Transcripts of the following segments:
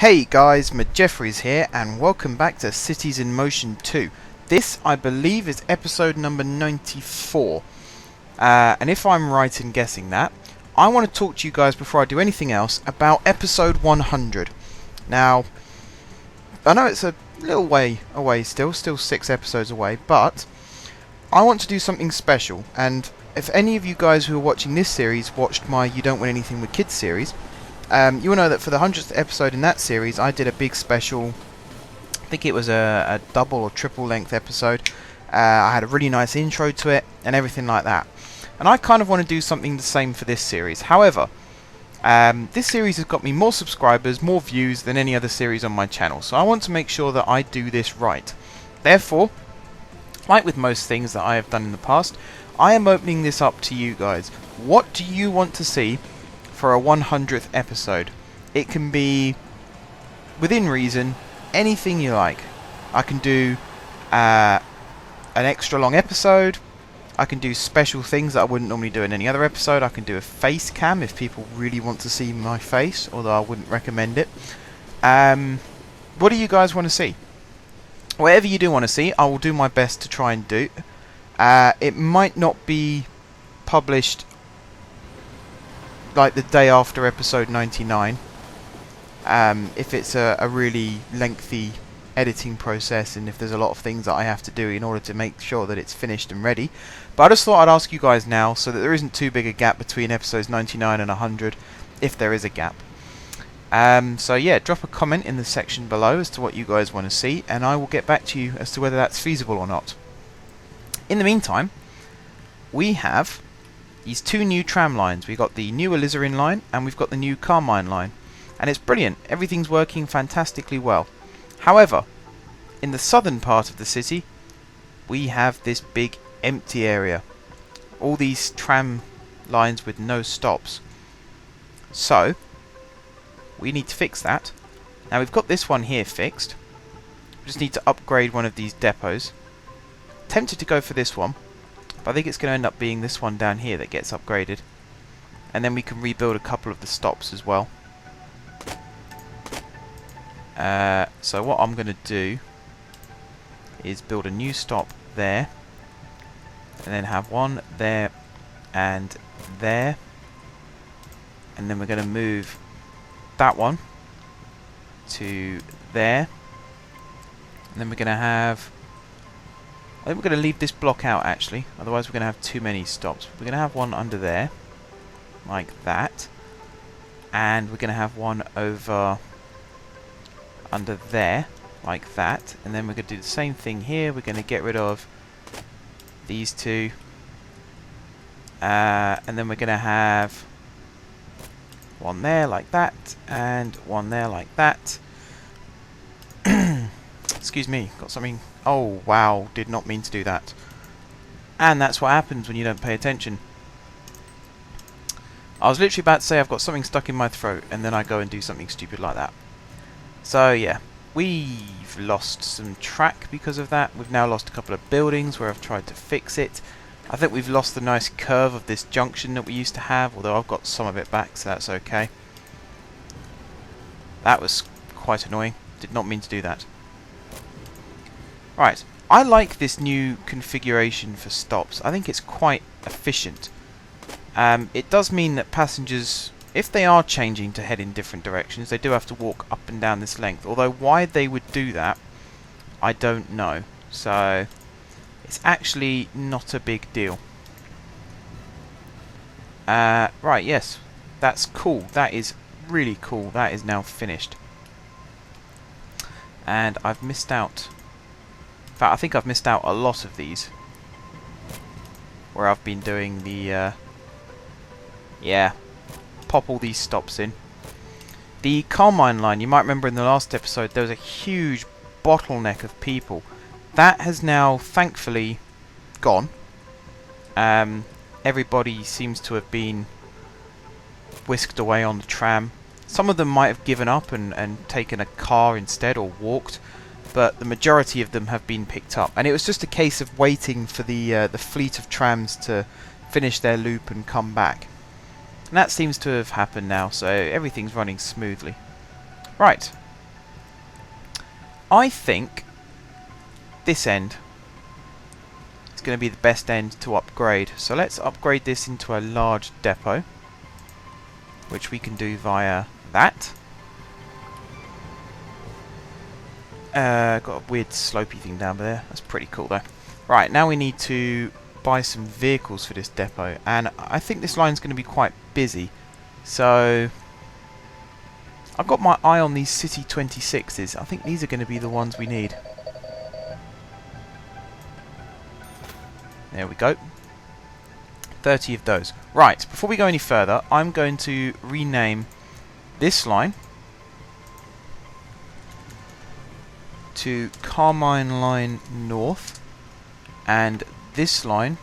Hey guys, Jeffries here and welcome back to Cities in Motion 2. This, I believe, is episode number 94. And if I'm right in guessing that, I want to talk to you guys before I do anything else about episode 100. Now, I know it's a little way away still 6 episodes away, but I want to do something special. And if any of you guys who are watching this series watched my You Don't Win Anything with Kids series, you will know that for the 100th episode in that series, I did a big special. I think it was a double or triple length episode. I had a really nice intro to it and everything like that. And I kind of want to do something the same for this series. However, this series has got me more subscribers, more views than any other series on my channel. So I want to make sure that I do this right. Therefore, like with most things that I have done in the past, I am opening this up to you guys. What do you want to see for a 100th episode? It can be, within reason, anything you like. I can do an extra long episode. I can do special things that I wouldn't normally do in any other episode. I can do a face cam if people really want to see my face, although I wouldn't recommend it. What do you guys want to see? Whatever you do want to see, I will do my best to try and do. It might not be published like the day after episode 99, if it's a really lengthy editing process and if there's a lot of things that I have to do in order to make sure that it's finished and ready. But I just thought I'd ask you guys now so that there isn't too big a gap between episodes 99 and 100, if there is a gap. So yeah, drop a comment in the section below as to what you guys want to see, and I will get back to you as to whether that's feasible or not. In the meantime, we have these two new tram lines. We've got the new Alizarin line and we've got the new Carmine line. And it's brilliant. Everything's working fantastically well. However, in the southern part of the city, we have this big empty area. All these tram lines with no stops. So, we need to fix that. Now we've got this one here fixed. We just need to upgrade one of these depots. Tempted to go for this one, but I think it's going to end up being this one down here that gets upgraded. And then we can rebuild a couple of the stops as well. So what I'm going to do is build a new stop there. And then have one there and there. And then we're going to move that one to there. And then we're going to have... I think we're going to leave this block out actually, otherwise we're going to have too many stops. We're going to have one under there, like that, and we're going to have one over under there, like that, and then we're going to do the same thing here. We're going to get rid of these two, and then we're going to have one there like that, and one there like that. Excuse me, got something... Oh, wow, did not mean to do that. And that's what happens when you don't pay attention. I was literally about to say I've got something stuck in my throat, and then I go and do something stupid like that. So, yeah, we've lost some track because of that. We've now lost a couple of buildings where I've tried to fix it. I think we've lost the nice curve of this junction that we used to have, although I've got some of it back, so that's okay. That was quite annoying. Did not mean to do that. Right, I like this new configuration for stops. I think it's quite efficient. It does mean that passengers, if they are changing to head in different directions, they do have to walk up and down this length. Although why they would do that, I don't know. So, it's actually not a big deal. Right, yes, that's cool. That is really cool. That is now finished. And I've missed out... In fact, I think I've missed out a lot of these where I've been doing the yeah, pop all these stops in. The Carmine line, you might remember in the last episode there was a huge bottleneck of people. That has now thankfully gone. Everybody seems to have been whisked away on the tram. Some of them might have given up and taken a car instead or walked, but the majority of them have been picked up, and it was just a case of waiting for the fleet of trams to finish their loop and come back. And that seems to have happened now, so everything's running smoothly. Right, I think this end is going to be the best end to upgrade. So let's upgrade this into a large depot, which we can do via that. Got a weird slopey thing down there. That's pretty cool though. Right, now we need to buy some vehicles for this depot, and I think this line's going to be quite busy. So I've got my eye on these City 26s. I think these are going to be the ones we need. There we go. 30 of those. Right, before we go any further, I'm going to rename this line to Carmine Line North, and this line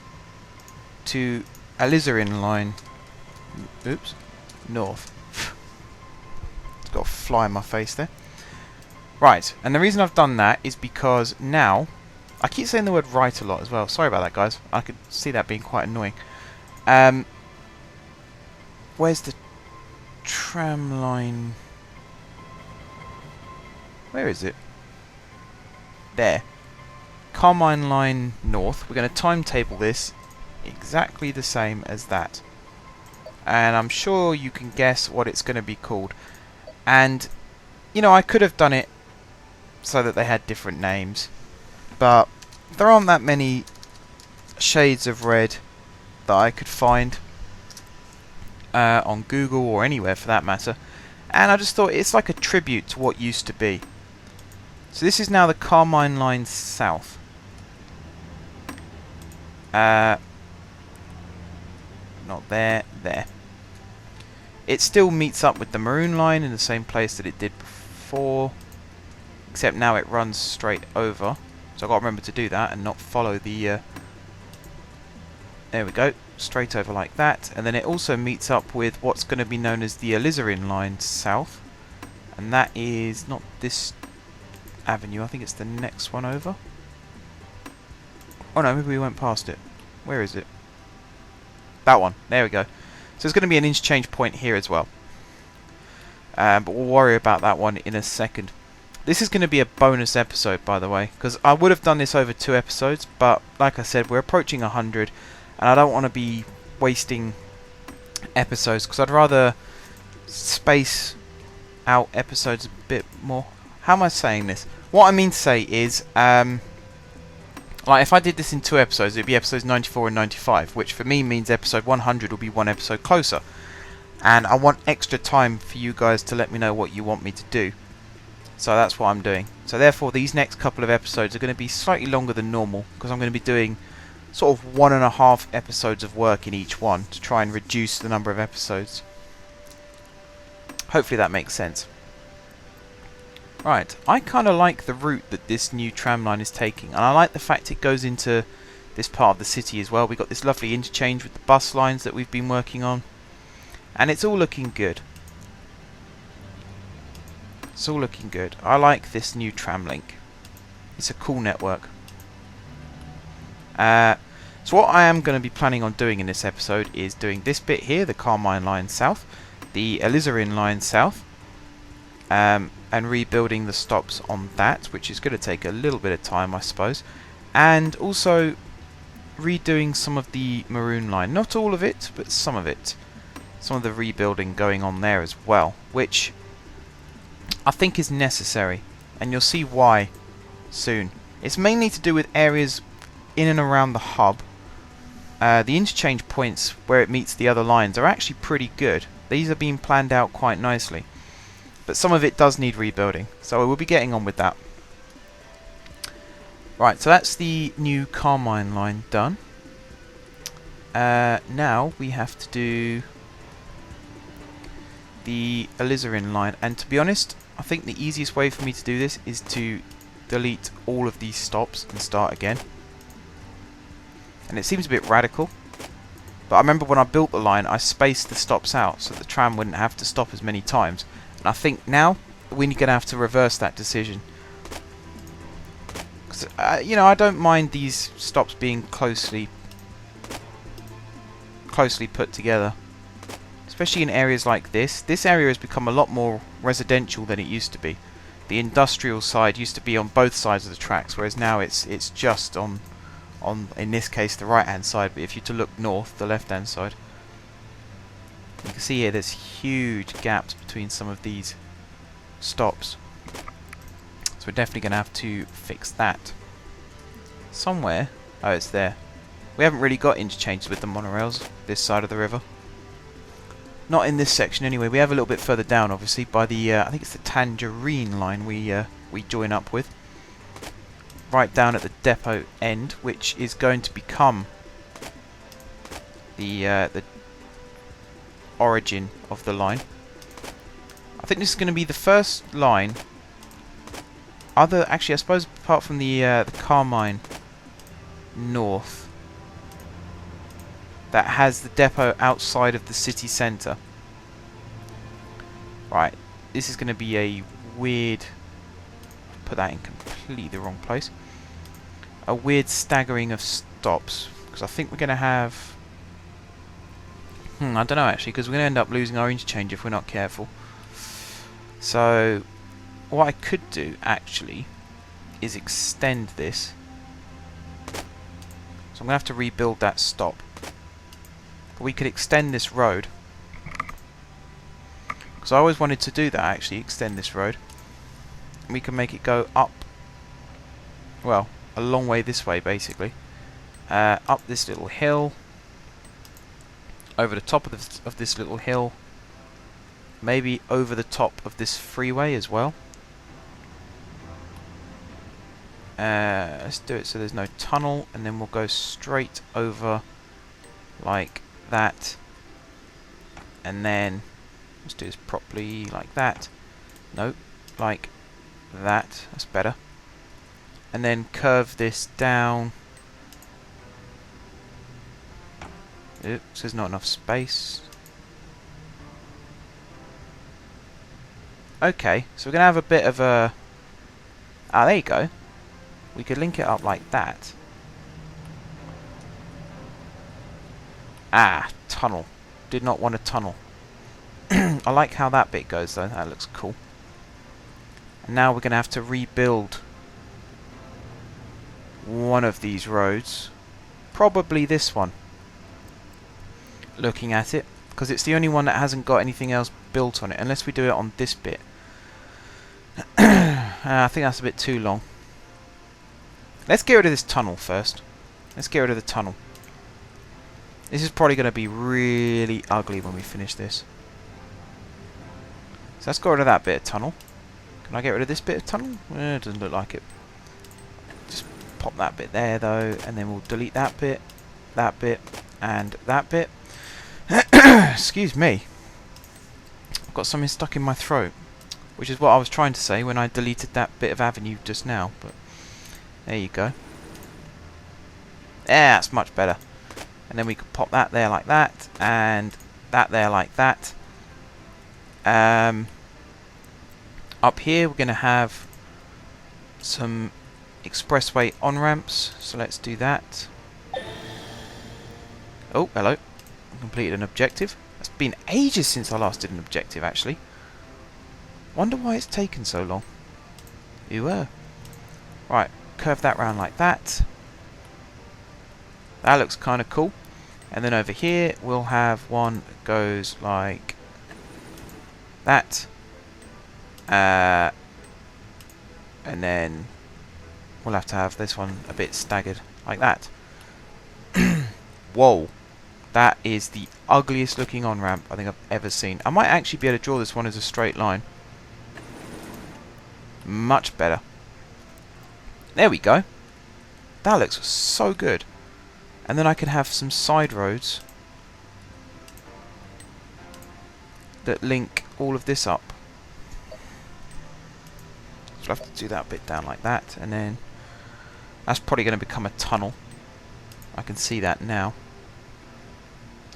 to Alizarin Line, oops, North. It's got a fly in my face there. Right, and the reason I've done that is because now, I keep saying the word right a lot as well. Sorry about that, guys. I could see that being quite annoying. Where's the tram line? Where is it? There. Carmine Line North. We're going to timetable this exactly the same as that. And I'm sure you can guess what it's going to be called. And, you know, I could have done it so that they had different names, but there aren't that many shades of red that I could find on Google or anywhere for that matter, and I just thought it's like a tribute to what used to be. So this is now the Carmine Line South. Not there, there. It still meets up with the Maroon line in the same place that it did before, except now it runs straight over. So I've got to remember to do that and not follow the... there we go, straight over like that. And then it also meets up with what's going to be known as the Alizarin line south. And that is not this avenue, I think it's the next one over. Oh no, maybe we went past it. Where is it? That one, there we go. So there's going to be an interchange point here as well. But we'll worry about that one in a second. This is going to be a bonus episode, by the way, because I would have done this over 2 episodes, but like I said, we're approaching 100, and I don't want to be wasting episodes, because I'd rather space out episodes a bit more. How am I saying this? What I mean to say is, like if I did this in 2 episodes, it would be episodes 94 and 95, which for me means episode 100 will be 1 episode closer. And I want extra time for you guys to let me know what you want me to do. So that's what I'm doing. So therefore these next couple of episodes are going to be slightly longer than normal, because I'm going to be doing sort of 1.5 episodes of work in each one to try and reduce the number of episodes. Hopefully that makes sense. Right, I kind of like the route that this new tram line is taking, and I like the fact it goes into this part of the city as well. We've got this lovely interchange with the bus lines that we've been working on, and it's all looking good. It's all looking good. I like this new Tramlink. It's a cool network. So what I am going to be planning on doing in this episode is doing this bit here, the Carmine line south, the Alizarin line south, and rebuilding the stops on that, which is going to take a little bit of time, I suppose, and also redoing some of the Maroon line. Not all of it, but some of it. Some of the rebuilding going on there as well, which I think is necessary, and you'll see why soon. It's mainly to do with areas in and around the hub. The interchange points where it meets the other lines are actually pretty good. These are being planned out quite nicely, but some of it does need rebuilding, so we'll be getting on with that. Right, so that's the new Carmine line done. Now we have to do the Alizarin line, and to be honest, I think the easiest way for me to do this is to delete all of these stops and start again. And it seems a bit radical, but I remember when I built the line I spaced the stops out so the tram wouldn't have to stop as many times, and I think now we're going to have to reverse that decision. Because you know, I don't mind these stops being closely put together, especially in areas like this. This area has become a lot more residential than it used to be. the industrial side used to be on both sides of the tracks, whereas now it's just on in this case the right hand side. But if you to look north, the left hand side, you can see here there's huge gaps between some of these stops. So we're definitely going to have to fix that somewhere. Oh, it's there. We haven't really got interchanges with the monorails this side of the river. Not in this section anyway. We have a little bit further down, obviously, by the I think it's the Tangerine line we join up with, right down at the depot end, which is going to become the origin of the line. I think this is going to be the first line. Actually, I suppose apart from the Carmine North, that has the depot outside of the city centre. Right, this is going to be a weird... Put that in completely the wrong place. A weird staggering of stops, because I think we're going to have... I don't know actually, because we're going to end up losing our interchange if we're not careful. So, what I could do actually is extend this. So I'm going to have to rebuild that stop. But we could extend this road, because I always wanted to do that actually, extend this road. And we can make it go up, well, a long way this way basically. Up this little hill, over the top of this little hill, maybe over the top of this freeway as well. Let's do it so there's no tunnel, and then we'll go straight over like that, and then let's do this properly like that. No, like that. That's better. And then curve this down. Oops, there's not enough space. Okay, so we're gonna have a bit of a... Ah, there you go. We could link it up like that. Ah, tunnel. Did not want a tunnel. I like how that bit goes though. That looks cool. And now we're going to have to rebuild one of these roads. Probably this one. Looking at it. Because it's the only one that hasn't got anything else built on it. Unless we do it on this bit. I think that's a bit too long. Let's get rid of this tunnel first. Let's get rid of the tunnel. This is probably going to be really ugly when we finish this. So let's get rid of that bit of tunnel. Can I get rid of this bit of tunnel? It doesn't look like it. Just pop that bit there though, and then we'll delete that bit, and that bit. Excuse me. I've got something stuck in my throat, which is what I was trying to say when I deleted that bit of avenue just now. But there you go. Yeah, that's much better. And then we could pop that there like that, and that there like that. Up here we're going to have some expressway on-ramps, so let's do that. Oh, hello. I completed an objective. It's been ages since I last did an objective, actually. Wonder why it's taken so long. Right, curve that round like that. That looks kind of cool. And then over here we'll have one that goes like that. And then we'll have to have this one a bit staggered like that. Whoa. That is the ugliest looking on-ramp I think I've ever seen. I might actually be able to draw this one as a straight line. Much better. There we go. That looks so good. And then I can have some side roads that link all of this up. So I'll have to do that bit down like that, and then that's probably going to become a tunnel. I can see that now.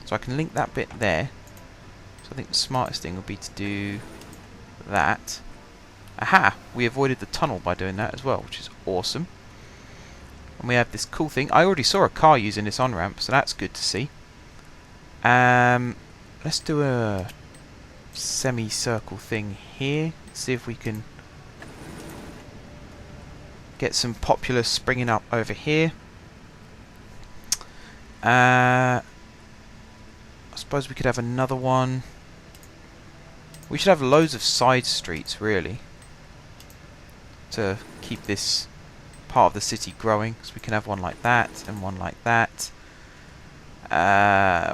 So I can link that bit there. So I think the smartest thing would be to do that. Aha! We avoided the tunnel by doing that as well, which is awesome. And we have this cool thing. I already saw a car using this on-ramp, so that's good to see. Let's do a semicircle thing here. See if we can Get some populace springing up over here. I suppose we could have another one. We should have loads of side streets, really, to keep this part of the city growing. So we can have one like that and one like that.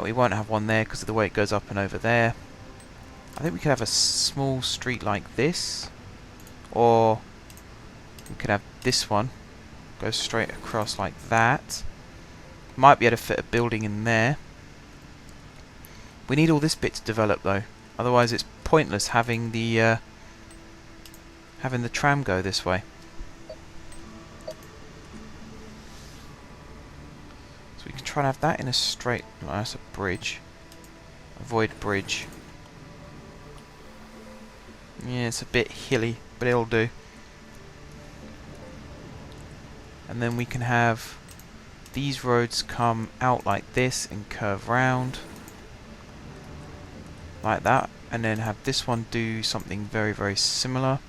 We won't have one there because of the way it goes up and over there. I think we could have a small street like this, or we could have this one go straight across like that. Might be able to fit a building in there. We need all this bit to develop though, otherwise it's pointless having the tram go this way. So we can try and have that in a straight line. That's a bridge. Avoid bridge. Yeah, it's a bit hilly, but it'll do. And then we can have these roads come out like this and curve round like that, and then have this one do something very, very similar.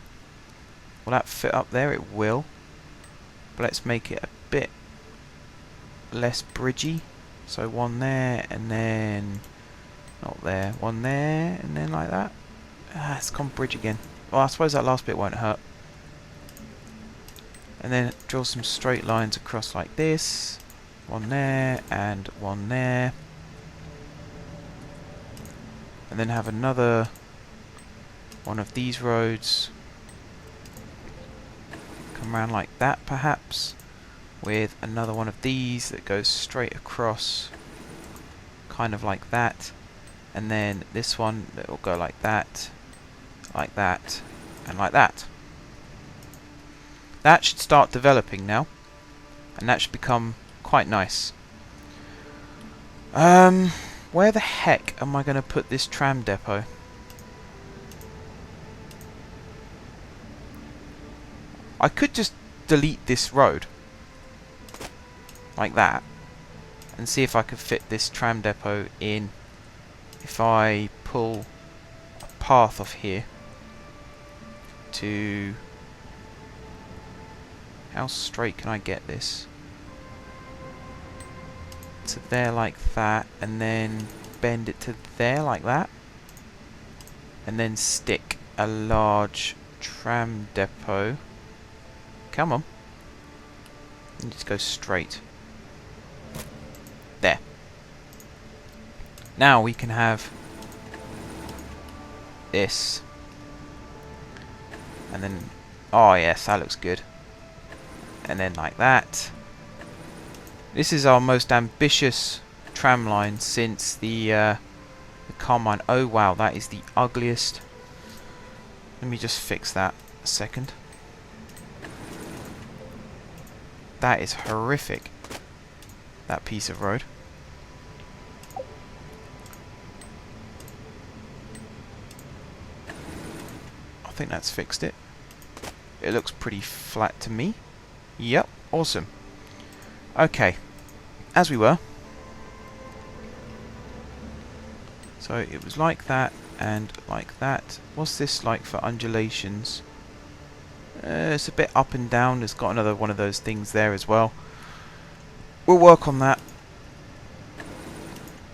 Will that fit up there? It will. But let's make it a bit less bridgy. So one there, and then not there, one there, and then like that. It's gone bridge again. Well, I suppose that last bit won't hurt. And then draw some straight lines across like this. One there, and one there. And then have another one of these roads come around like that, perhaps, with another one of these that goes straight across, kind of like that. And then this one that will go like that, and like that. That should start developing now, and that should become quite nice. Where the heck am I going to put this tram depot? I could just delete this road like that and see if I could fit this tram depot in. If I pull a path off here to... How straight can I get this? To there like that, and then bend it to there like that, and then stick a large tram depot. Come on. And just go straight. There. Now we can have this. And then, oh yes, that looks good. And then like that. This is our most ambitious tram line since the Carmine. Oh wow, that is the ugliest. Let me just fix that a second. That is horrific, that piece of road. I think that's fixed it. It looks pretty flat to me. Yep, awesome. Okay, as we were. So it was like that and like that. What's this like for undulations? It's a bit up and down. It's got another one of those things there as well. We'll work on that.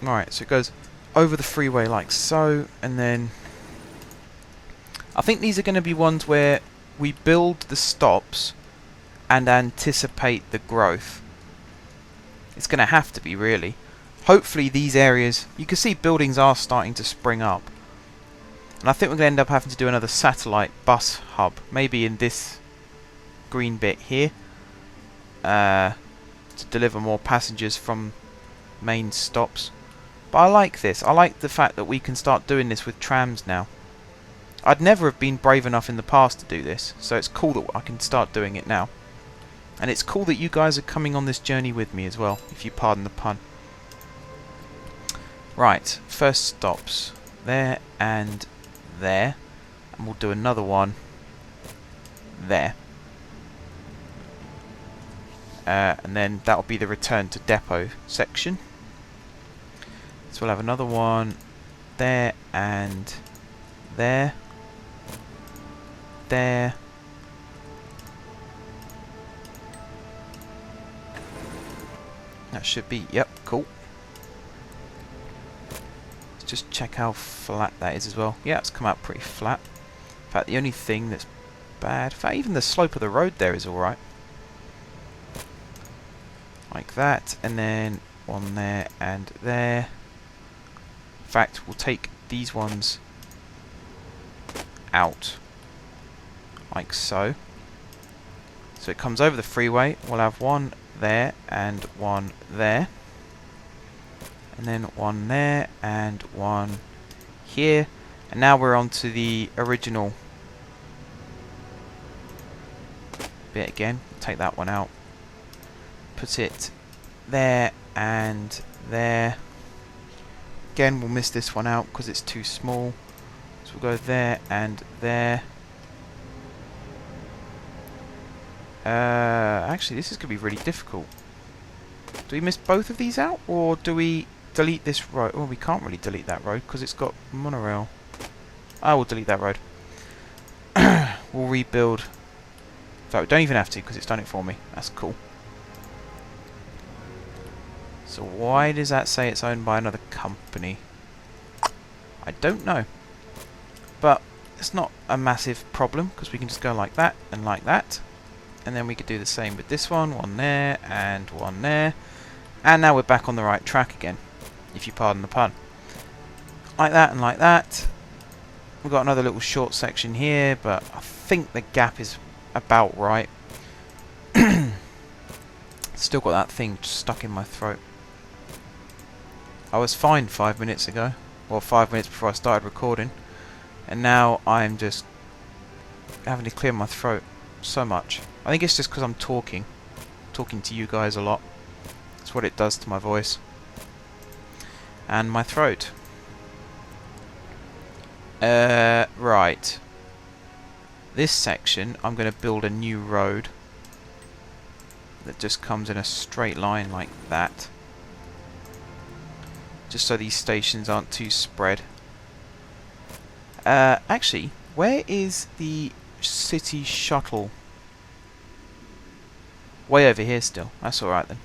Alright, so it goes over the freeway like so, and then I think these are going to be ones where we build the stops and anticipate the growth. It's going to have to be, really. Hopefully these areas, you can see buildings are starting to spring up. And I think we're going to end up having to do another satellite bus hub, maybe in this green bit here, to deliver more passengers from main stops. But I like this. I like the fact that we can start doing this with trams now. I'd never have been brave enough in the past to do this, so it's cool that I can start doing it now. And it's cool that you guys are coming on this journey with me as well, if you pardon the pun. Right, first stops. There and there. And we'll do another one there. And then that'll be the return to depot section. So we'll have another one there and there. There. that should be... Yep, cool. Let's just check how flat that is as well. Yeah, it's come out pretty flat. In fact, the only thing that's bad... In fact, even the slope of the road there is alright. Like that, and then one there and there. In fact, we'll take these ones out. Like so. So it comes over the freeway. We'll have one there and one there. And then one there and one here. And now we're on to the original bit again. Take that one out. Put it there and there. Again, we'll miss this one out because it's too small. So we'll go there and there. Actually, this is going to be really difficult. Do we miss both of these out, or do we delete this road? Oh, we can't really delete that road because it's got monorail. I will delete that road. We'll rebuild. So we don't even have to because it's done it for me. That's cool. So why does that say it's owned by another company? I don't know. But it's not a massive problem because we can just go like that and like that. And then we could do the same with this one. One there and one there. And now we're back on the right track again, if you pardon the pun. Like that and like that. We've got another little short section here, but I think the gap is about right. Still got that thing stuck in my throat. I was fine 5 minutes ago. Well, 5 minutes before I started recording. And now I'm just having to clear my throat so much. I think it's just because I'm talking to you guys a lot. That's what it does to my voice and my throat. Right. This section, I'm going to build a new road that just comes in a straight line like that. Just so these stations aren't too spread. Actually, where is the city shuttle? Way over here still. That's alright then.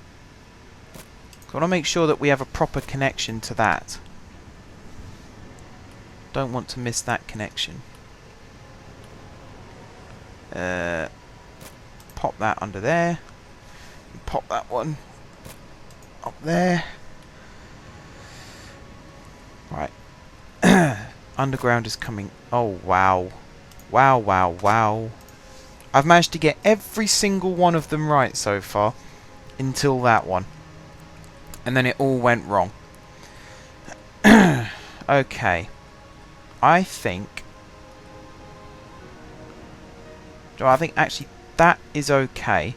I want to make sure that we have a proper connection to that. Don't want to miss that connection. Pop that under there. Pop that one up there. Right. Underground is coming. Oh, wow. Wow, wow, wow. I've managed to get every single one of them right so far. Until that one. And then it all went wrong. Okay. I think actually that is okay.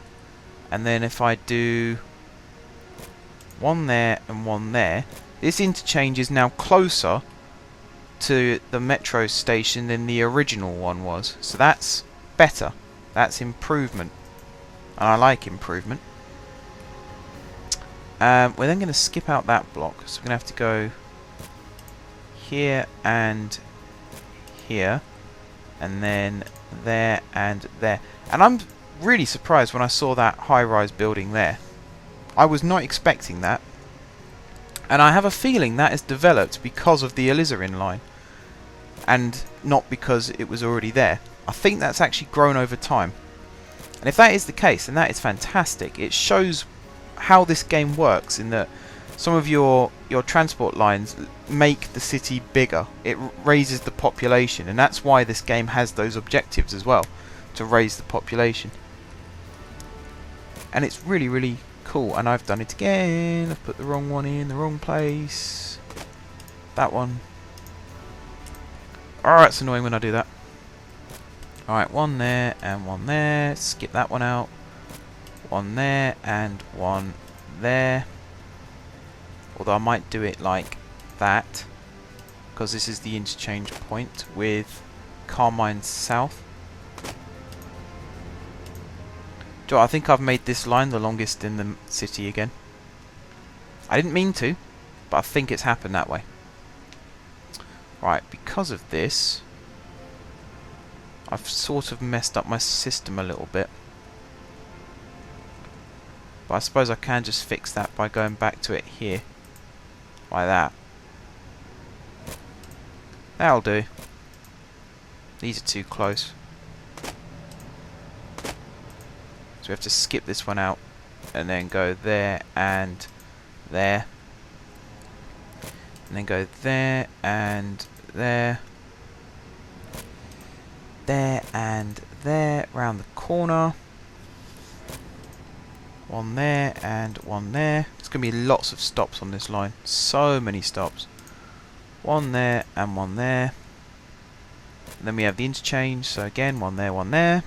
And then if I do one there and one there, this interchange is now closer to the metro station than the original one was. So that's better. That's improvement. And I like improvement. We're then going to skip out that block. So we're going to have to go here and here. And then there and there. And I'm really surprised when I saw that high-rise building there. I was not expecting that. And I have a feeling that is developed because of the Alizarin line. And not because it was already there. I think that's actually grown over time. And if that is the case, then that is fantastic. It shows how this game works in that some of your transport lines make the city bigger. It raises the population, and that's why this game has those objectives as well, to raise the population. And it's really, really cool. And I've done it again. I've put the wrong one in the wrong place. That one. Alright, it's annoying when I do that. Alright, one there and one there. Skip that one out. One there and one there. Although I might do it like that, because this is the interchange point with Carmine South. So I think I've made this line the longest in the city again. I didn't mean to, but I think it's happened that way. Right, because of this, I've sort of messed up my system a little bit. But I suppose I can just fix that by going back to it here. Like that. That'll do. These are too close. So we have to skip this one out. And then go there and there. And then go there and there. There and there. Round the corner. One there and one there. There's going to be lots of stops on this line. So many stops. One there and one there. And then we have the interchange. So again, one there, one there.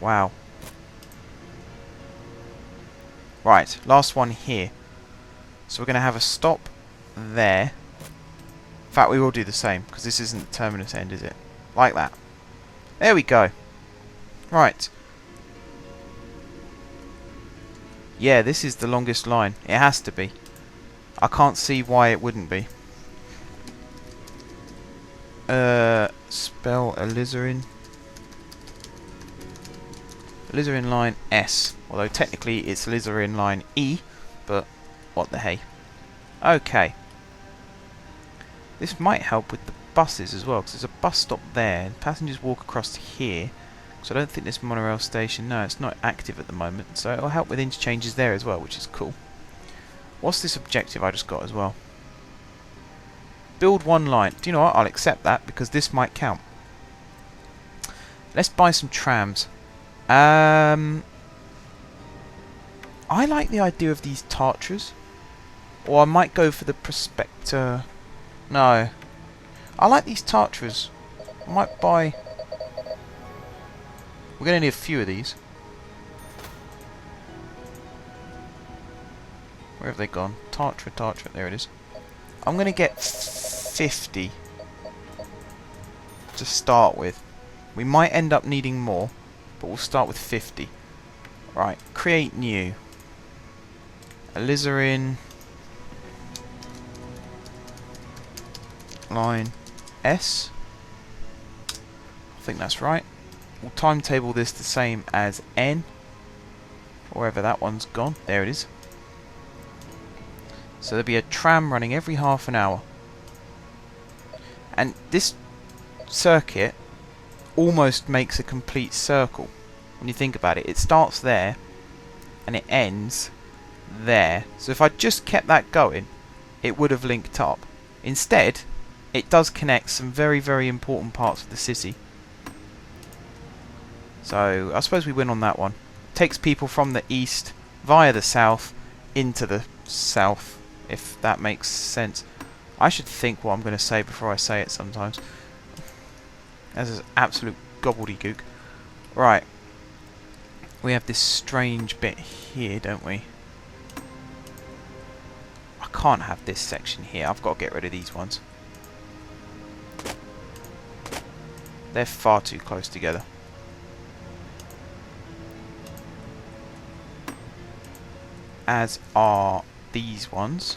Wow. Right, last one here. So we're going to have a stop there. In fact, we will do the same, because this isn't the terminus end, is it? Like that. There we go. Right. Yeah, this is the longest line. It has to be. I can't see why it wouldn't be. Spell Alizarin. Alizarin line S. Although technically it's Alizarin line E, but what the hey. Okay. This might help with the buses as well, because there's a bus stop there, and passengers walk across to here. So I don't think this monorail station, no, it's not active at the moment, so it'll help with interchanges there as well, which is cool. What's this objective I just got as well? Build one line. Do you know what? I'll accept that, because this might count. Let's buy some trams. I like the idea of these Tatras. Or I might go for the Prospector. No. I like these Tatras. I might buy... We're going to need a few of these. Where have they gone? Tatra, there it is. I'm going to get 50 to start with. We might end up needing more, but we'll start with 50. Right, create new. Alizarin line S. I think that's right. We'll timetable this the same as N. Wherever that one's gone. There it is. So there'll be a tram running every half an hour. And this circuit almost makes a complete circle. When you think about it. It starts there and it ends there. So if I just kept that going, it would have linked up. Instead, it does connect some very, very important parts of the city. So I suppose we win on that one. Takes people from the east via the south into the south, if that makes sense. I should think what I'm going to say before I say it sometimes. This is absolute gobbledygook. Right. We have this strange bit here, don't we? I can't have this section here. I've got to get rid of these ones. They're far too close together. As are these ones.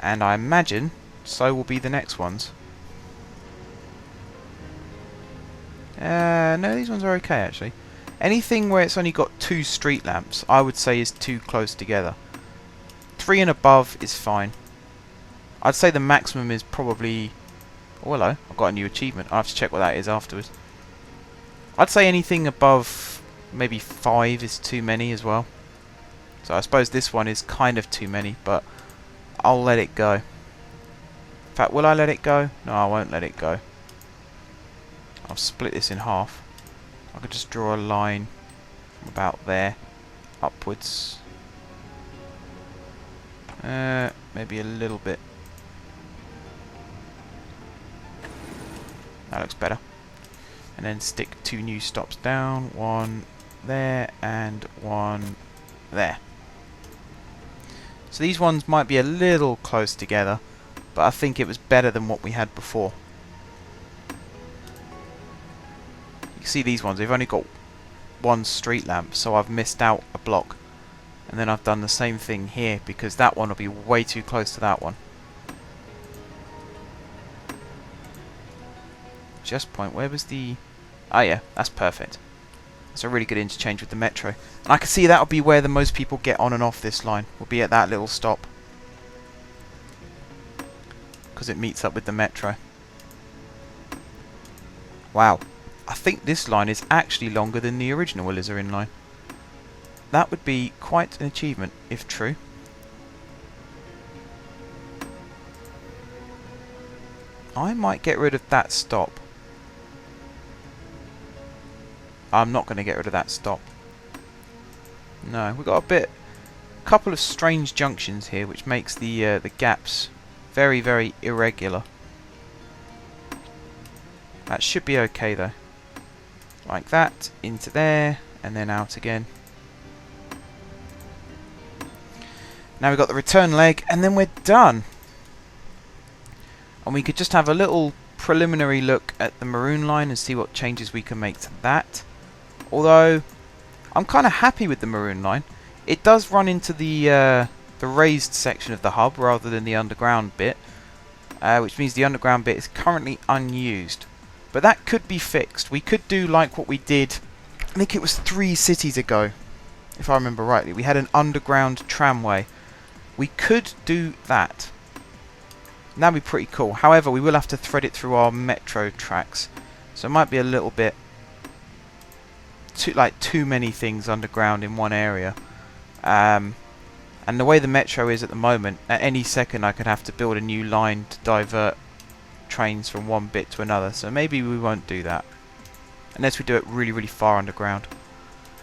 And I imagine so will be the next ones. No, these ones are okay actually. Anything where it's only got 2 street lamps, I would say is too close together. 3 and above is fine. I'd say the maximum is probably... Oh, hello, I've got a new achievement. I'll have to check what that is afterwards. I'd say anything above maybe 5 is too many as well. So I suppose this one is kind of too many, but I'll let it go. In fact, will I let it go? No, I won't let it go. I'll split this in half. I could just draw a line from about there upwards. Maybe a little bit. That looks better. And then stick 2 new stops down. One there and one there. So these ones might be a little close together, but I think it was better than what we had before. You can see these ones, they've only got 1 street lamp, so I've missed out a block. And then I've done the same thing here, because that one will be way too close to that one. Just point, where was the... Oh yeah, that's perfect. That's a really good interchange with the metro. And I can see that'll be where the most people get on and off this line. Will be at that little stop. Because it meets up with the metro. Wow. I think this line is actually longer than the original Alizarin line. That would be quite an achievement, if true. I might get rid of that stop. I'm not going to get rid of that stop. No, we've got a couple of strange junctions here, which makes the gaps very, very irregular. That should be okay though. Like that, into there, and then out again. Now we've got the return leg, and then we're done. And we could just have a little preliminary look at the Maroon line and see what changes we can make to that. Although, I'm kind of happy with the Maroon line. It does run into the raised section of the hub rather than the underground bit. Which means the underground bit is currently unused. But that could be fixed. We could do like what we did, I think it was 3 cities ago, if I remember rightly. We had an underground tramway. We could do that. And that'd be pretty cool. However, we will have to thread it through our metro tracks. So it might be a little bit too many things underground in one area. And the way the metro is at the moment, at any second I could have to build a new line to divert trains from one bit to another. So maybe we won't do that. Unless we do it really, really far underground.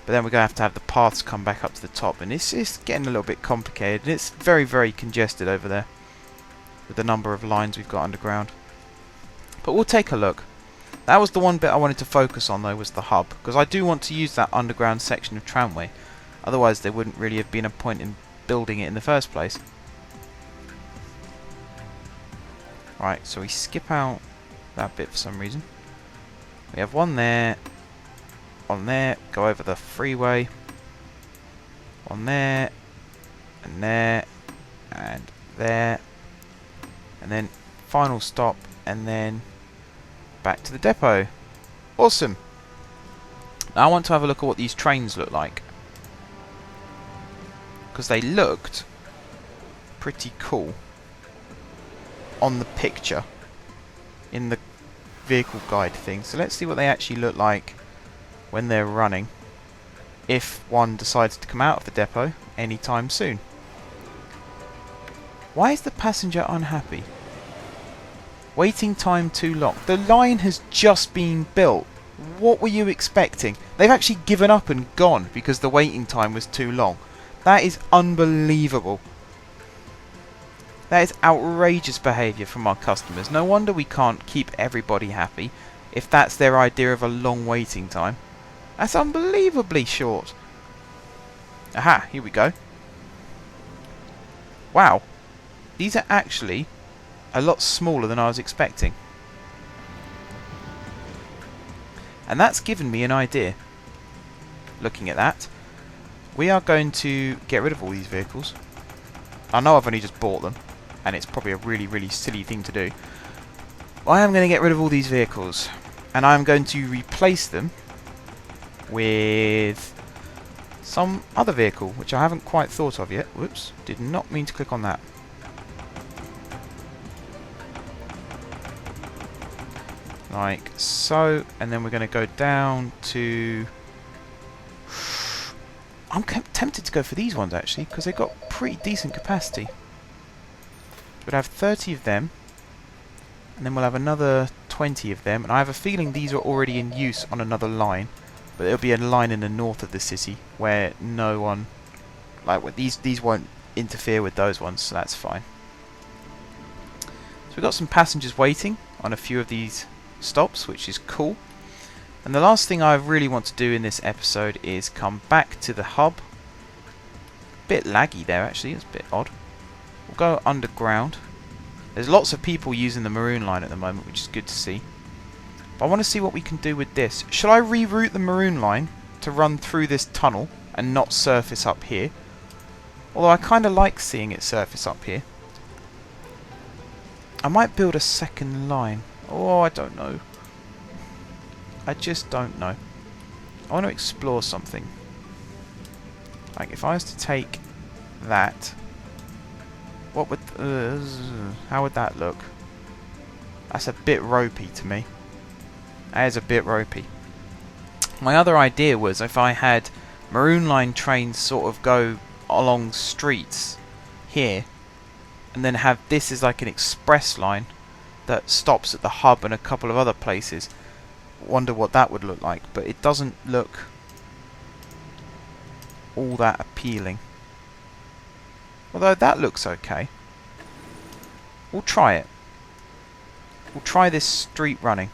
But then we're going to have the paths come back up to the top. And it's getting a little bit complicated. And it's very, very congested over there. With the number of lines we've got underground. But we'll take a look. That was the one bit I wanted to focus on though, was the hub. Because I do want to use that underground section of tramway. Otherwise there wouldn't really have been a point in building it in the first place. Right, so we skip out that bit for some reason. We have one there. On there, go over the freeway. On there. And there. And there. And then final stop, and then back to the depot. Awesome. Now I want to have a look at what these trains look like. Because they looked pretty cool on the picture in the vehicle guide thing. So let's see what they actually look like when they're running. If one decides to come out of the depot anytime soon. Why is the passenger unhappy? Waiting time too long. The line has just been built. What were you expecting? They've actually given up and gone because the waiting time was too long. That is unbelievable. That is outrageous behaviour from our customers. No wonder we can't keep everybody happy if that's their idea of a long waiting time. That's unbelievably short. Aha, here we go. Wow. These are actually a lot smaller than I was expecting. And that's given me an idea. Looking at that, we are going to get rid of all these vehicles. I know I've only just bought them, and it's probably a really, really silly thing to do. I am going to get rid of all these vehicles, and I am going to replace them with some other vehicle, which I haven't quite thought of yet. Whoops, did not mean to click on that. Like so, and then we're going to go down to... I'm tempted to go for these ones actually, because they've got pretty decent capacity. We'll have 30 of them, and then we'll have another 20 of them, and I have a feeling these are already in use on another line, but there'll be a line in the north of the city where no one, like these won't interfere with those ones, so that's fine. So we've got some passengers waiting on a few of these stops, which is cool. And the last thing I really want to do in this episode is come back to the hub. Bit laggy there actually, it's a bit odd. We'll go underground. There's lots of people using the Maroon line at the moment, which is good to see. But I want to see what we can do with this. Should I reroute the Maroon line to run through this tunnel and not surface up here? Although I kind of like seeing it surface up here. I might build a second line. Oh, I don't know. I just don't know. I want to explore something. Like, if I was to take that, what would... how would that look? That's a bit ropey to me. That is a bit ropey. My other idea was if I had Maroon line trains sort of go along streets here, and then have this as like an express line that stops at the hub and a couple of other places. Wonder what that would look like, but it doesn't look all that appealing. Although that looks okay. We'll try it. We'll try this street running.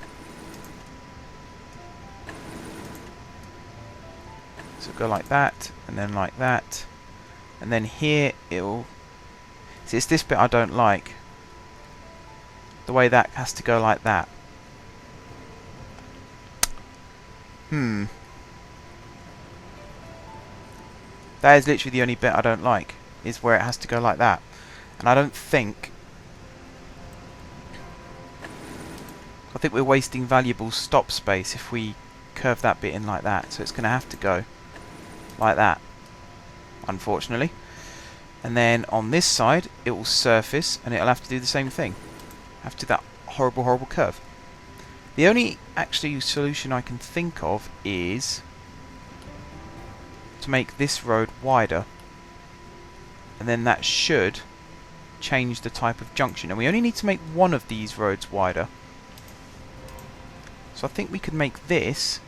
So go like that, and then like that, and then here it'll... See, it's this bit I don't like. The way that has to go like that. That is literally the only bit I don't like, is where it has to go like that. And I think we're wasting valuable stop space if we curve that bit in like that. So it's going to have to go like that, unfortunately. And then on this side it will surface and it'll have to do the same thing. Have to do that horrible, horrible curve. The only actually solution I can think of is to make this road wider, and then that should change the type of junction. And we only need to make one of these roads wider. So I think we could make this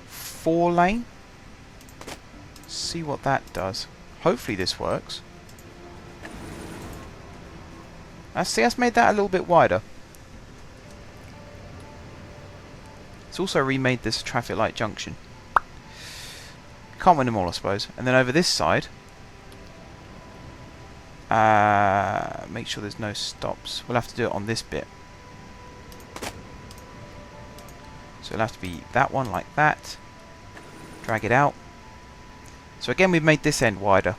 4-lane. See what that does. Hopefully this works. See, that's made that a little bit wider. It's also remade this traffic light junction. Can't win them all, I suppose. And then over this side, make sure there's no stops. We'll have to do it on this bit. So it'll have to be that one like that. Drag it out. So again, we've made this end wider.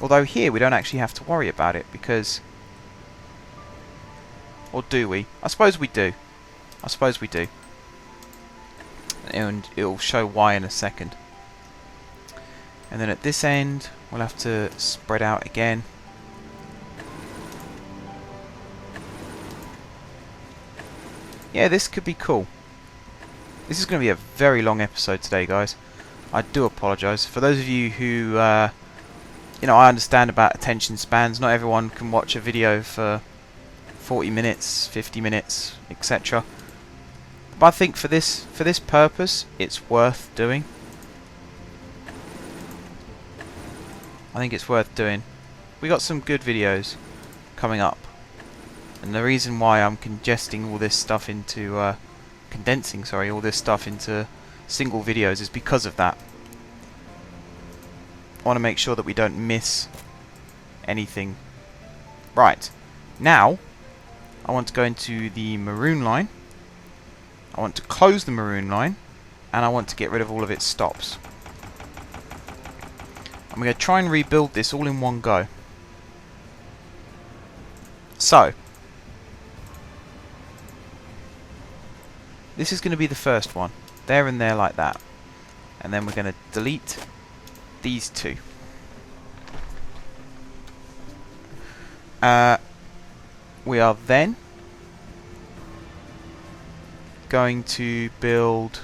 Although here we don't actually have to worry about it because... Or do we? I suppose we do. I suppose we do. And it'll show why in a second. And then at this end, we'll have to spread out again. Yeah, this could be cool. This is going to be a very long episode today, guys. I do apologise. For those of you who... you know, I understand about attention spans. Not everyone can watch a video for 40 minutes, 50 minutes, etc. But I think for this purpose, it's worth doing. I think it's worth doing. We got some good videos coming up, and the reason why I'm condensing all this stuff into all this stuff into single videos is because of that. I want to make sure that we don't miss anything. Right, now I want to go into the Maroon line. I want to close the Maroon line, and I want to get rid of all of its stops. I'm going to try and rebuild this all in one go. So this is going to be the first one, there and there like that, and then we're going to delete these two. We are then going to build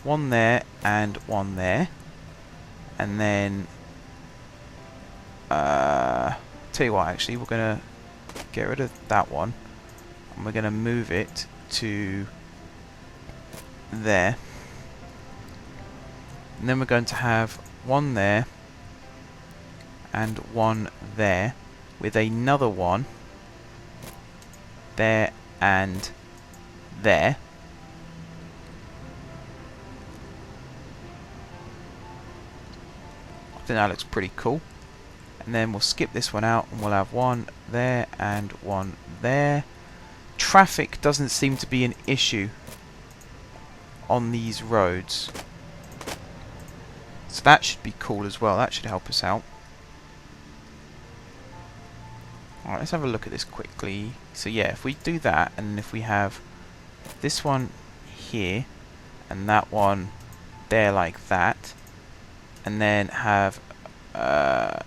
one there and one there, and then tell you what, actually we're going to get rid of that one and we're going to move it to there. And then we're going to have one there and one there, with another one there and there. I think that looks pretty cool. And then we'll skip this one out and we'll have one there and one there. Traffic doesn't seem to be an issue on these roads, so that should be cool as well. That should help us out. Alright, let's have a look at this quickly. So yeah, if we do that, and if we have this one here, and that one there like that, and then have, I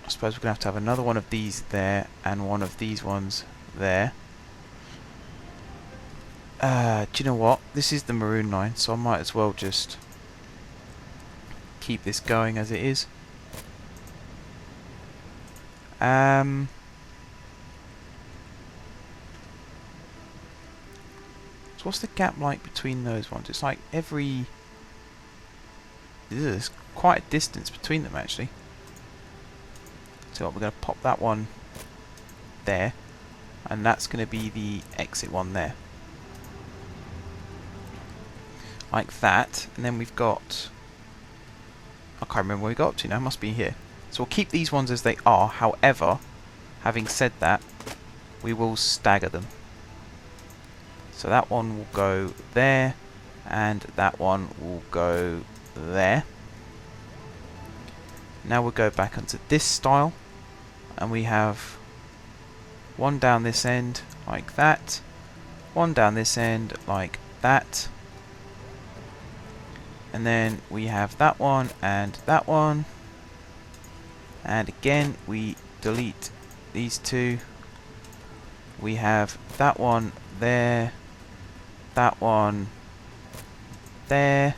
suppose we're going to have another one of these there, and one of these ones there. Do you know what? This is the Maroon line, so I might as well just keep this going as it is. So what's the gap like between those ones? It's like every... There's quite a distance between them actually. So we're going to pop that one there, and that's going to be the exit one there. Like that, and then we've got... I can't remember where we got up to now, must be here. So we'll keep these ones as they are, however, having said that, we will stagger them. So that one will go there, and that one will go there. Now we'll go back onto this style, and we have one down this end like that, one down this end like that, and then we have that one and that one, and again we delete these two. We have that one there, that one there,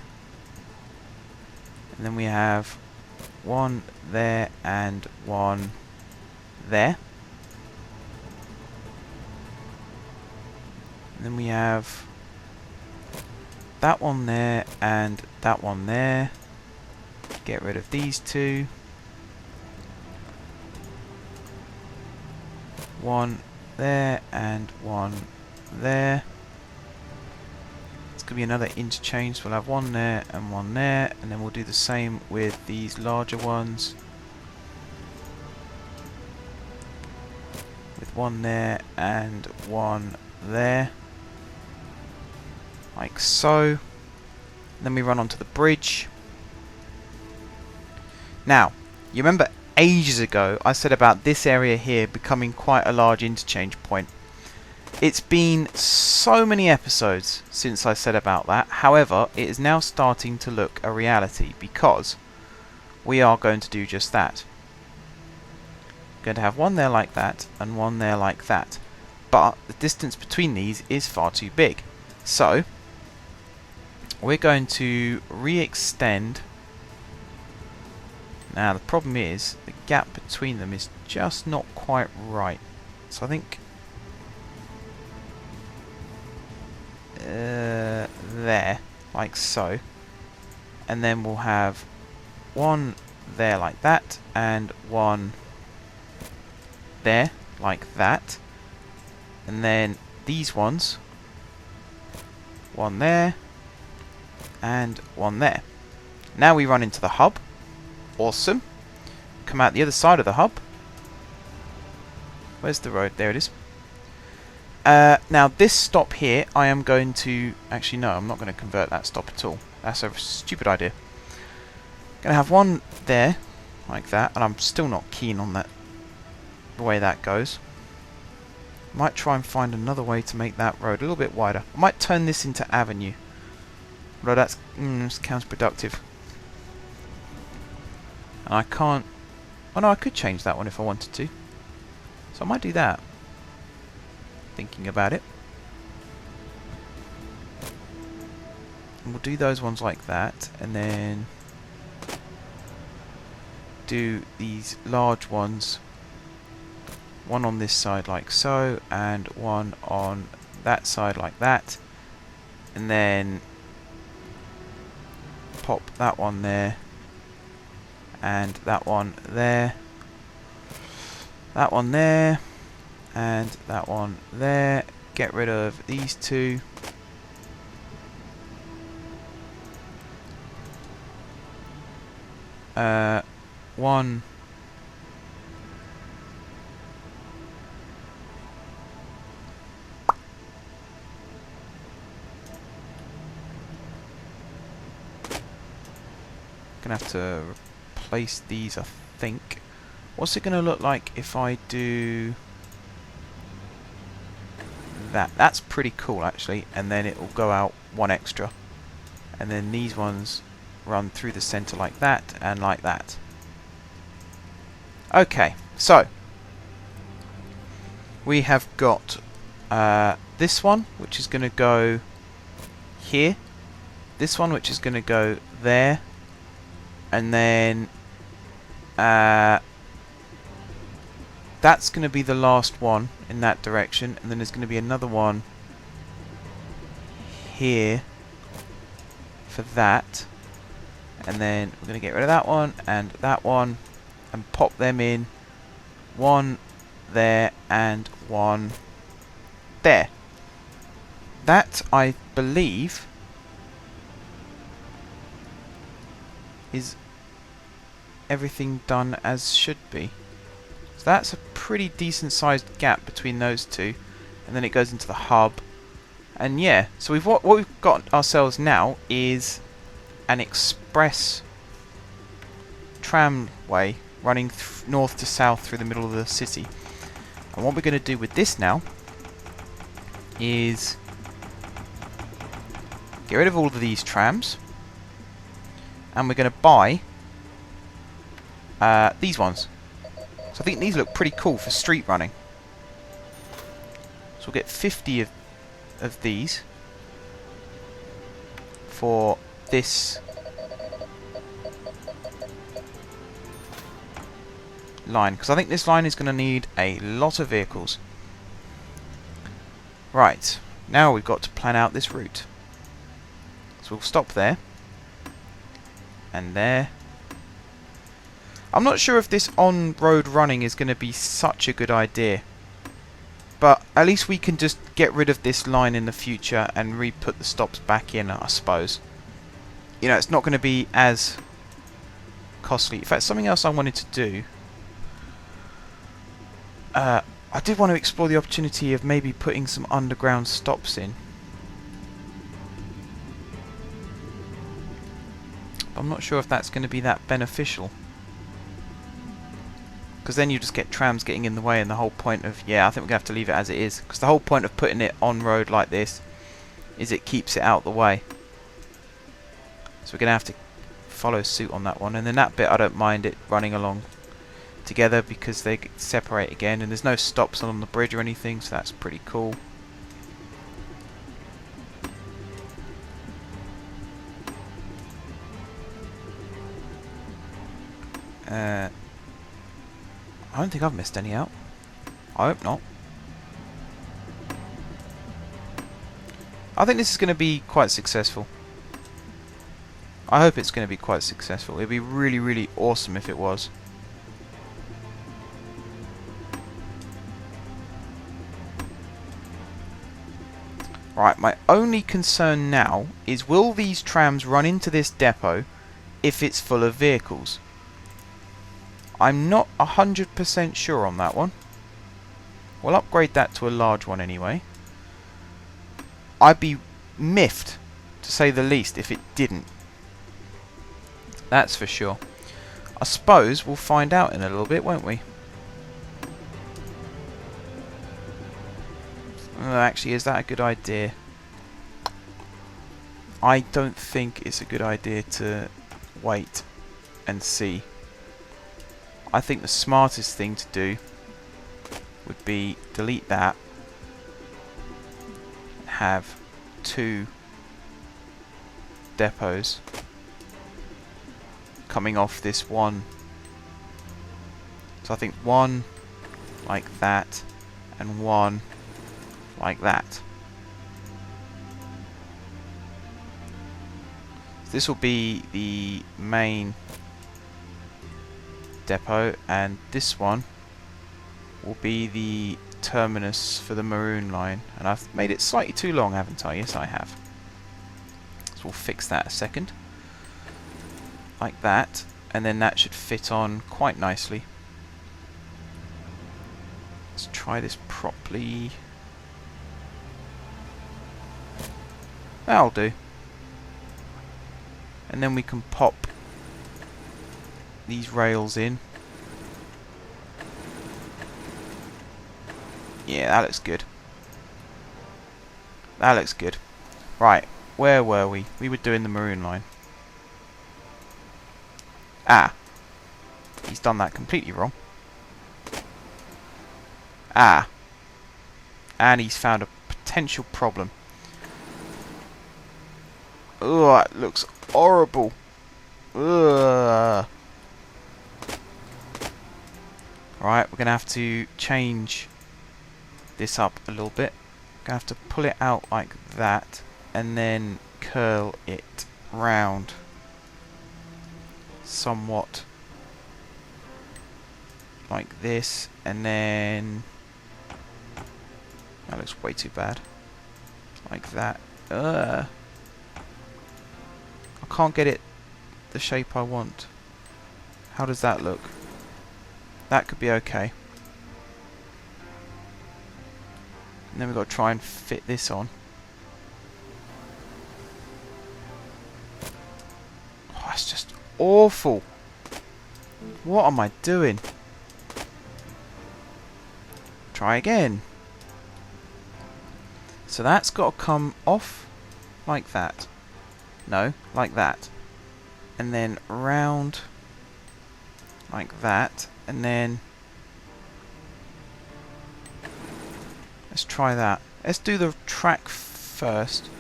and then we have one there and one there, and then we have that one there and that one there. Get rid of these two. One there and one there. It's going to be another interchange, so we'll have one there, and then we'll do the same with these larger ones. With one there and one there. Like so. Then we run onto the bridge. Now, you remember ages ago I said about this area here becoming quite a large interchange point. It's been so many episodes since I said about that. However, it is now starting to look a reality because we are going to do just that. We're going to have one there like that and one there like that. But the distance between these is far too big. So we're going to re-extend. Now the problem is the gap between them is just not quite right. So I think there, like so, and then we'll have one there like that and one there like that, and then these ones, one there and one there. Now we run into the hub. Awesome. Come out the other side of the hub. Where's the road? There it is. Now this stop here, I am going to... Actually no, I'm not going to convert that stop at all. That's a stupid idea. Going to have one there, like that, and I'm still not keen on that, the way that goes. Might try and find another way to make that road a little bit wider. I might turn this into avenue. Although that's counterproductive. And I can't... Oh no, I could change that one if I wanted to. So I might do that. Thinking about it. And we'll do those ones like that, and then do these large ones. One on this side like so, and one on that side like that. And then pop that one there. And that one there. That one there. And that one there. Get rid of these two. One. Gonna have to replace these, I think. What's it gonna look like if I do... that. That's pretty cool actually, and then it will go out one extra, and then these ones run through the center like that and like that. Okay, so we have got this one which is going to go here, this one which is going to go there, and then that's going to be the last one in that direction, and then there's going to be another one here for that, and then we're going to get rid of that one and pop them in, one there and one there. That, I believe, is everything done as should be. So that's a pretty decent sized gap between those two, and then it goes into the hub. And yeah, so what we've got ourselves now is an express tramway running north to south through the middle of the city. And what we're going to do with this now is get rid of all of these trams, and we're going to buy these ones. So I think these look pretty cool for street running. So we'll get 50 of these for this line, because I think this line is going to need a lot of vehicles. Right, now we've got to plan out this route. So we'll stop there and there. I'm not sure if this on-road running is going to be such a good idea, but at least we can just get rid of this line in the future and re-put the stops back in, I suppose. You know, it's not going to be as costly. In fact, something else I wanted to do, I did want to explore the opportunity of maybe putting some underground stops in. I'm not sure if that's going to be that beneficial, because then you just get trams getting in the way, and the whole point of, yeah, I think we're going to have to leave it as it is, because the whole point of putting it on road like this is it keeps it out of the way. So we're going to have to follow suit on that one, and then that bit I don't mind it running along together because they separate again, and there's no stops on the bridge or anything, so that's pretty cool. I don't think I've missed any out. I hope not. I think this is going to be quite successful. I hope it's going to be quite successful. It'd be really, really awesome if it was. Right, my only concern now is, will these trams run into this depot if it's full of vehicles? I'm not 100% sure on that one. We'll upgrade that to a large one anyway. I'd be miffed, to say the least, if it didn't. That's for sure. I suppose we'll find out in a little bit, won't we? Actually, is that a good idea? I don't think it's a good idea to wait and see. I think the smartest thing to do would be delete that, have 2 depots coming off this one. So I think 1 like that and 1 like that. So this will be the main depot, and this one will be the terminus for the Maroon line. And I've made it slightly too long, haven't I? Yes, I have. So we'll fix that a second. Like that, and then that should fit on quite nicely. Let's try this properly. That'll do. And then we can pop these rails in. Yeah, that looks good. That looks good. Right, where were we? We were doing the Maroon line. Ah, he's done that completely wrong. Ah, and he's found a potential problem. Ugh, it looks horrible. Ugh. Right, we're going to have to change this up a little bit. Going to have to pull it out like that and then curl it round somewhat like this, and then that looks way too bad. Like that. I can't get it the shape I want. How does that look? That could be okay. And then we've got to try and fit this on. Oh, it's just awful. What am I doing? Try again. So that's got to come off like that. No, like that. And then round like that. And then let's try that. Let's do the track first.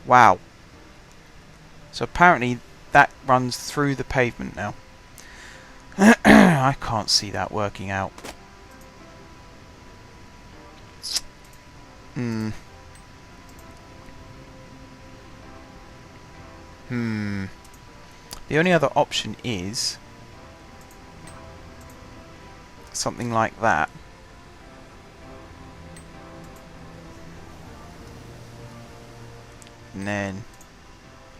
Wow. So apparently that runs through the pavement now. I can't see that working out. The only other option is something like that. And then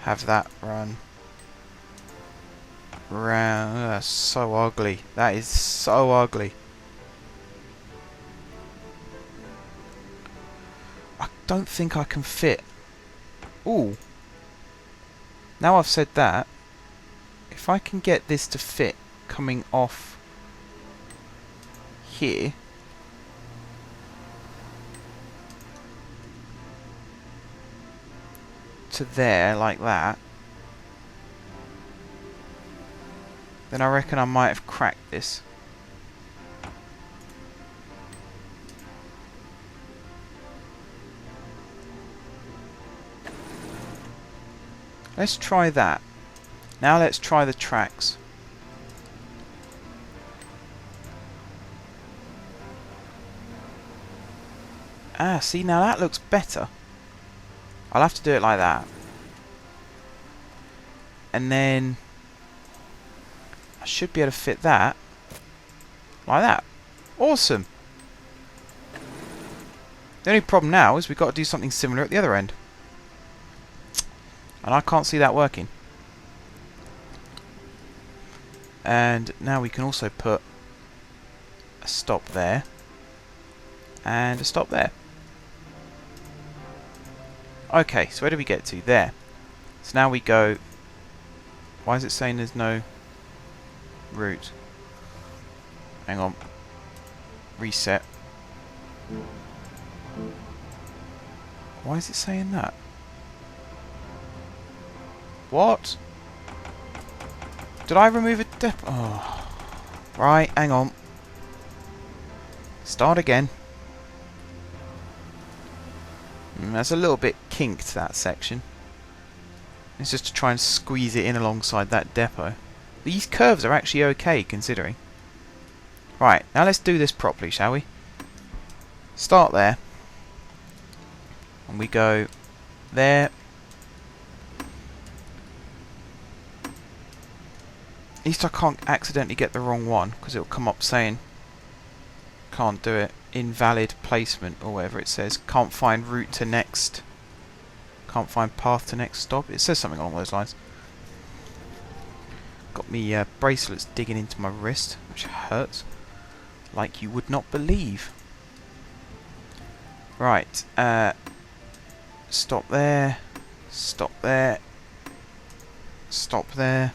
have that run round. So ugly. That is so ugly. I don't think I can fit. Ooh. Now I've said that, if I can get this to fit coming off here, to there, like that, then I reckon I might have cracked this. Let's try that. Now let's try the tracks. Ah, see, now that looks better. I'll have to do it like that. And then I should be able to fit that like that. Awesome. The only problem now is we've got to do something similar at the other end. And I can't see that working. And now we can also put a stop there and a stop there. Okay, so where do we get to? There. So now we go... Why is it saying there's no route? Hang on. Reset. Why is it saying that? What? Did I remove a depot? Oh. Right, hang on. Start again. That's a little bit kinked, that section. It's just to try and squeeze it in alongside that depot. These curves are actually okay, considering. Right, now let's do this properly, shall we? Start there. And we go there. At least I can't accidentally get the wrong one, because it'll come up saying can't do it, invalid placement, or whatever it says. Can't find route to next, can't find path to next stop. It says something along those lines. Got me bracelets digging into my wrist, which hurts like you would not believe. Right, stop there, stop there, stop there.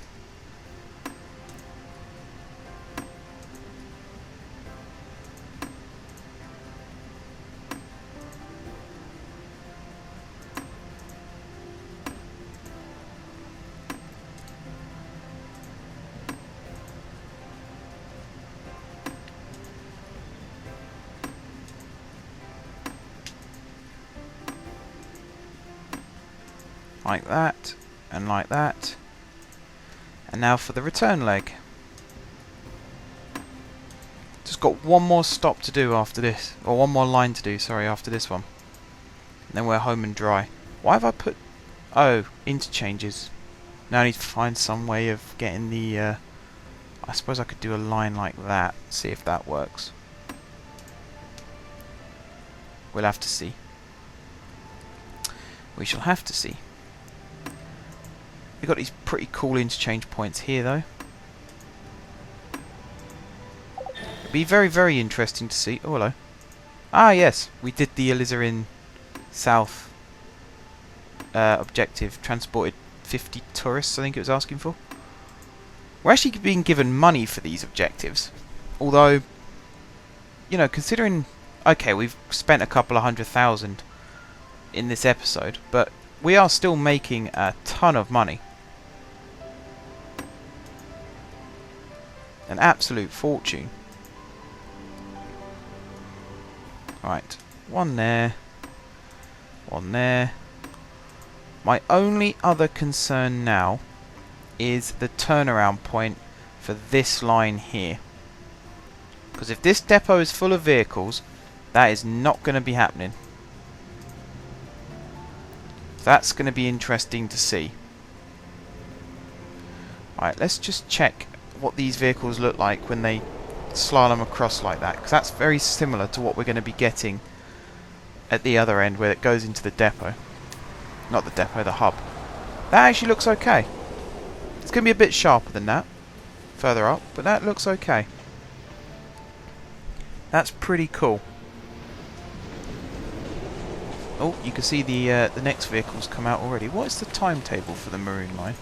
Like that, and like that. And now for the return leg. Just got one more stop to do after this. Or one more line to do, sorry, after this one. And then we're home and dry. Why have I put... Oh, interchanges. Now I need to find some way of getting the... I suppose I could do a line like that. See if that works. We'll have to see. We shall have to see. We've got these pretty cool interchange points here, though. It'd be very, very interesting to see. Oh, hello. Ah, yes. We did the Alizarin South objective. Transported 50 tourists, I think it was asking for. We're actually being given money for these objectives. Although, you know, considering... Okay, we've spent a couple of 100,000 in this episode, but we are still making a ton of money. An absolute fortune. Right, one there. One there. My only other concern now is the turnaround point for this line here. Because if this depot is full of vehicles, that is not going to be happening. That's going to be interesting to see. Alright, let's just check what these vehicles look like when they slalom across like that. Because that's very similar to what we're going to be getting at the other end where it goes into the depot. Not the depot, the hub. That actually looks okay. It's going to be a bit sharper than that. Further up, but that looks okay. That's pretty cool. Oh, you can see the next vehicles come out already. What is the timetable for the Maroon line?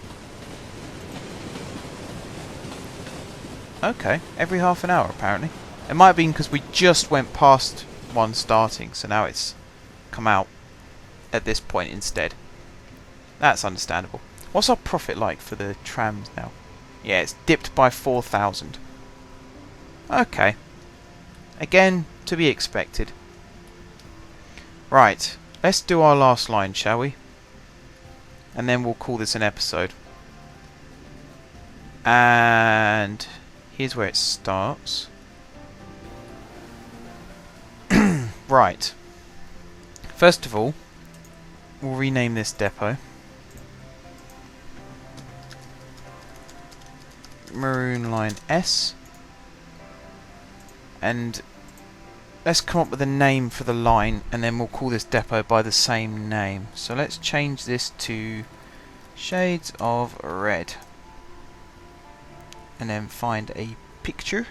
Okay, every half an hour apparently. It might have been because we just went past one starting, so now it's come out at this point instead. That's understandable. What's our profit like for the trams now? Yeah, it's dipped by 4,000. Okay. Again, to be expected. Right. Let's do our last line, shall we? And then we'll call this an episode. And here's where it starts. Right. First of all, we'll rename this depot. Maroon Line S. And let's come up with a name for the line, and then we'll call this depot by the same name. So let's change this to Shades of Red. And then find a picture.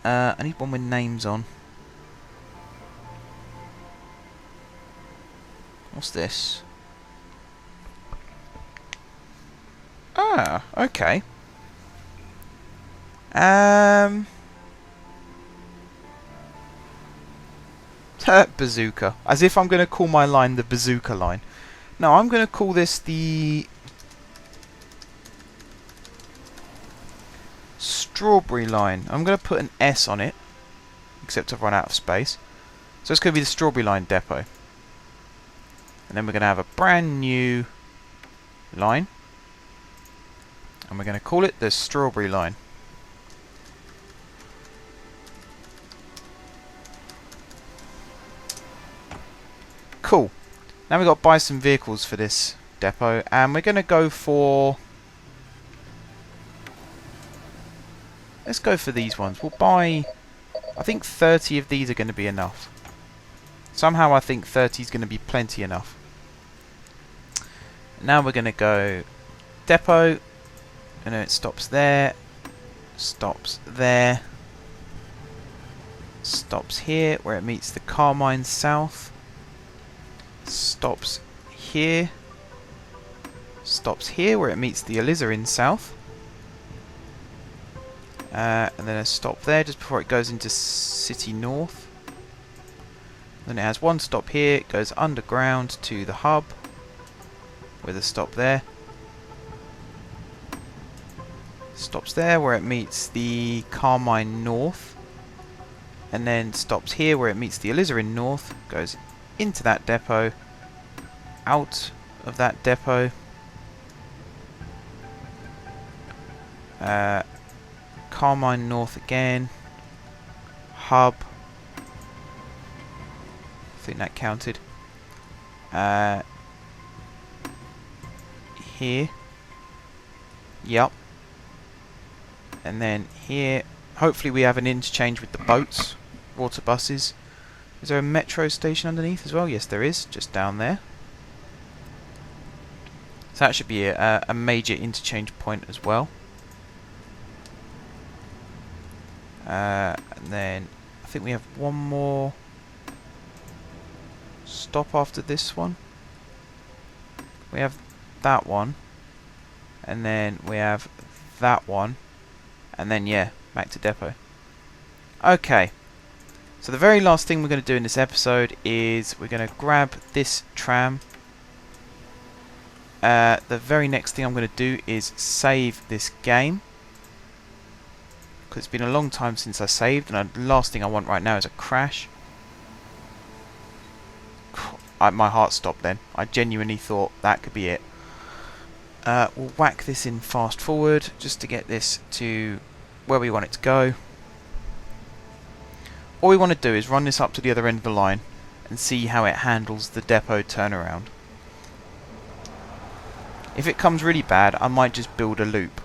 I need one with names on. What's this? Ah, okay. Bazooka. As if I'm going to call my line the Bazooka line. No, I'm going to call this the Strawberry line. I'm going to put an S on it, except I've run out of space. So it's going to be the Strawberry line depot. And then we're going to have a brand new line. And we're going to call it the Strawberry line. Cool. Now we've got to buy some vehicles for this depot, and we're going to go for... Let's go for these ones. We'll buy... I think 30 of these are going to be enough. Somehow I think 30 is going to be plenty enough. Now we're going to go depot, and then it stops there, stops there, stops here where it meets the Carmine South, stops here, stops here where it meets the Alizarin South, and then a stop there just before it goes into City North. Then it has one stop here, it goes underground to the hub with a stop there. Stops there where it meets the Carmine North. and then stops here where it meets the Alizarin North, goes into that depot, out of that depot, Carmine North again, hub, I think that counted, here, yep, and then here, hopefully we have an interchange with the boats, water buses. Is there a metro station underneath as well? Yes there is, just down there. So that should be a major interchange point as well. And then I think we have one more stop after this one. We have that one, and then we have that one, and then yeah, back to depot. Okay, so the very last thing we're going to do in this episode is we're going to grab this tram. The very next thing I'm going to do is save this game, because it's been a long time since I saved, and the last thing I want right now is a crash. My heart stopped then. I genuinely thought that could be it. We'll whack this in fast forward just to get this to where we want it to go. All we want to do is run this up to the other end of the line and see how it handles the depot turnaround. If it comes really bad, I might just build a loop,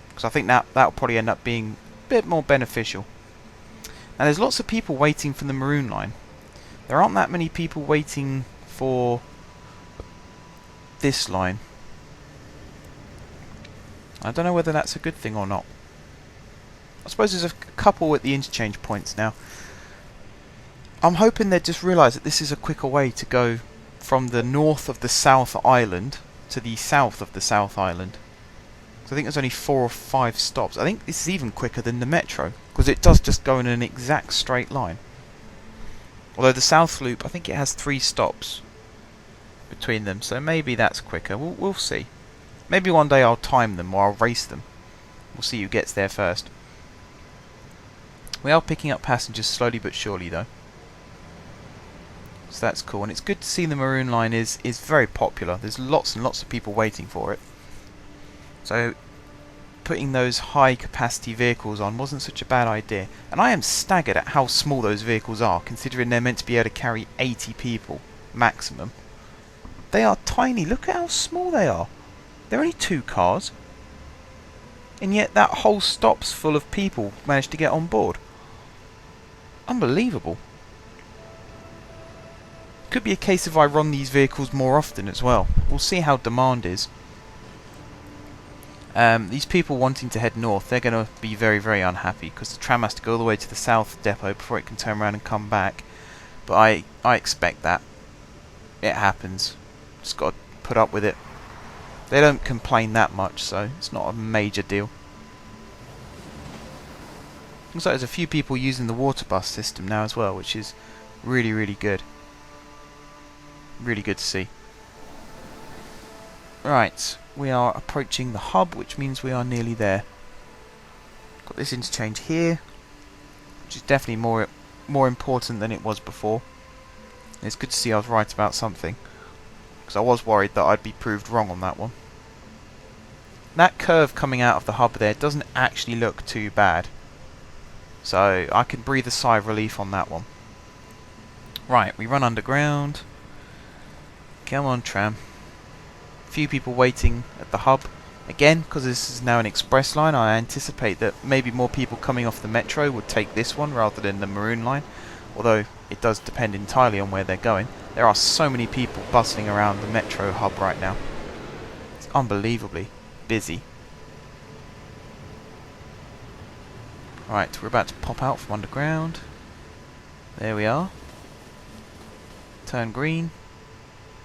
because I think that'll probably end up being a bit more beneficial. Now there's lots of people waiting for the Maroon line. There aren't that many people waiting for this line. I don't know whether that's a good thing or not. I suppose there's a couple at the interchange points now. I'm hoping they just realise that this is a quicker way to go from the north of the South Island to the south of the South Island. So I think there's only 4 or 5 stops. I think this is even quicker than the metro, because it does just go in an exact straight line. Although the South Loop, I think it has 3 stops between them, so maybe that's quicker. We'll see. Maybe one day I'll time them, or I'll race them. We'll see who gets there first. We are picking up passengers slowly but surely though. So that's cool, and it's good to see the Maroon line is very popular. There's lots and lots of people waiting for it. So putting those high capacity vehicles on wasn't such a bad idea. And I am staggered at how small those vehicles are, considering they're meant to be able to carry 80 people maximum. They are tiny. Look at how small they are. They're only 2 cars. And yet that whole stop's full of people managed to get on board. Unbelievable. Could be a case of I run these vehicles more often as well. We'll see how demand is. These people wanting to head north, they're going to be very, very unhappy, because the tram has to go all the way to the south depot before it can turn around and come back. But I expect that. It happens. Just got to put up with it. They don't complain that much, so it's not a major deal. Looks like there's a few people using the water bus system now as well, which is really, really good. Really good to see. Right, we are approaching the hub, which means we are nearly there. Got this interchange here, which is definitely more important than it was before. And it's good to see I was right about something, because I was worried that I'd be proved wrong on that one. That curve coming out of the hub there doesn't actually look too bad, so I can breathe a sigh of relief on that one. Right, we run underground. Come on, tram. Few people waiting at the hub. Again, because this is now an express line, I anticipate that maybe more people coming off the metro would take this one rather than the Maroon line, although it does depend entirely on where they're going. There are so many people bustling around the metro hub right now. It's unbelievably busy. Right, we're about to pop out from underground. There we are. Turn green.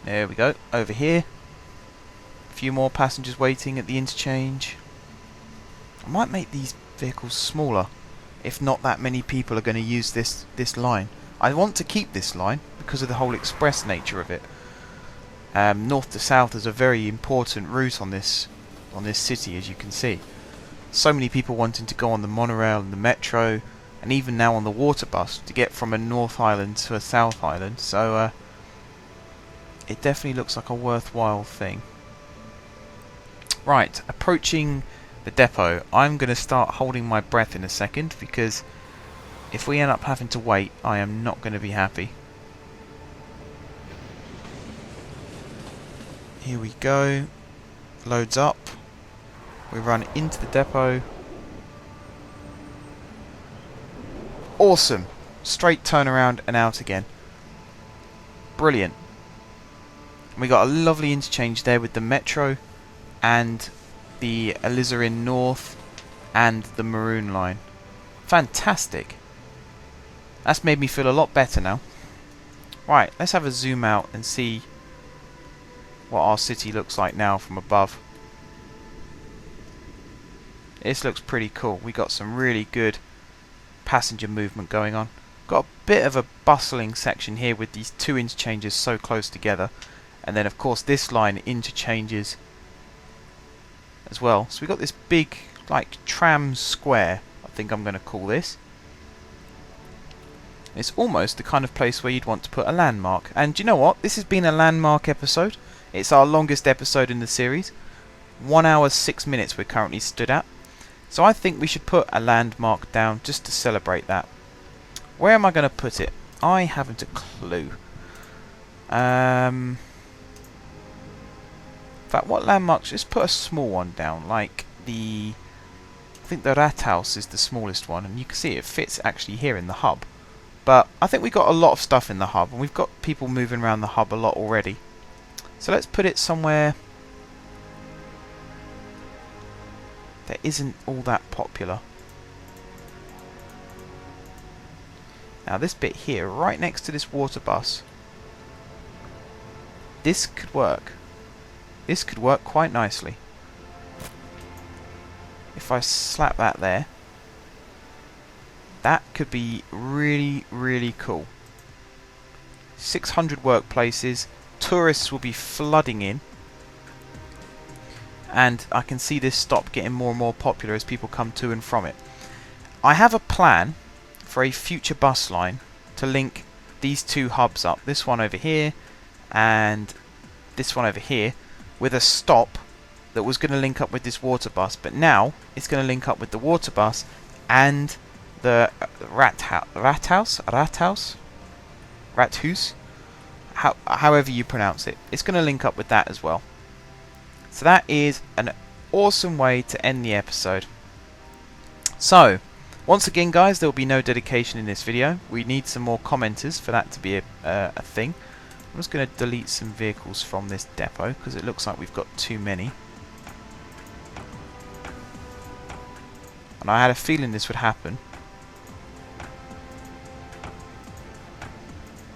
There we go, over here. A few more passengers waiting at the interchange. I might make these vehicles smaller if not that many people are going to use this line. I want to keep this line because of the whole express nature of it. North to south is a very important route on this city, as you can see. So many people wanting to go on the monorail and the metro, and even now on the water bus to get from a North Island to a South Island. So it definitely looks like a worthwhile thing. Right, approaching the depot. I'm going to start holding my breath in a second, because if we end up having to wait, I am not going to be happy. Here we go. Loads up. We run into the depot. Awesome. Straight turnaround and out again. Brilliant. We got a lovely interchange there with the Metro and the Alizarin North and the Maroon line. Fantastic. That's made me feel a lot better now. Right, let's have a zoom out and see what our city looks like now from above. This looks pretty cool. We got some really good passenger movement going on. Got a bit of a bustling section here with these two interchanges so close together, and then of course this line interchanges as well. So we got this big, like, tram square, I think I'm going to call this. It's almost the kind of place where you'd want to put a landmark. And do you know what? This has been a landmark episode. It's our longest episode in the series. 1 hour 6 minutes we're currently stood at. So I think we should put a landmark down just to celebrate that. Where am I going to put it? I haven't a clue. In fact, what landmarks? Just put a small one down, like the... I think the Rathaus is the smallest one, and you can see it fits actually here in the hub. But I think we've got a lot of stuff in the hub, and we've got people moving around the hub a lot already. So let's put it somewhere that isn't all that popular. Now this bit here, right next to this water bus, this could work. This could work quite nicely. If I slap that there, that could be really, really cool. 600 workplaces, tourists will be flooding in, and I can see this stop getting more and more popular as people come to and from it. I have a plan for a future bus line to link these two hubs up, this one over here and this one over here, with a stop that was going to link up with this water bus, but now it's going to link up with the water bus and the Rathaus, however you pronounce it. It's going to link up with that as well. So that is an awesome way to end the episode. So, once again guys, there will be no dedication in this video. We need some more commenters for that to be a thing. I'm just going to delete some vehicles from this depot because it looks like we've got too many. And I had a feeling this would happen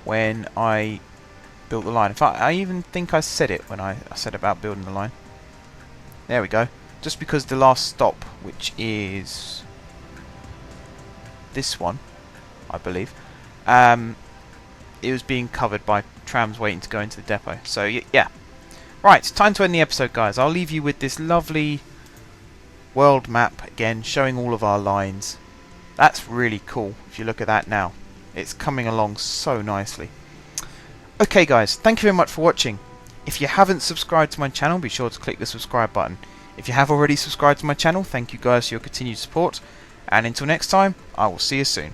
when I built the line. In fact, I even think I said it when I said about building the line. There we go. Just because the last stop, which is this one, I believe, it was being covered by trams waiting to go into the depot. So yeah. Right, time to end the episode, guys. I'll leave you with this lovely world map again, showing all of our lines. That's really cool if you look at that now. It's coming along so nicely. Okay guys, thank you very much for watching. If you haven't subscribed to my channel, be sure to click the subscribe button. If you have already subscribed to my channel, thank you guys for your continued support. And until next time, I will see you soon.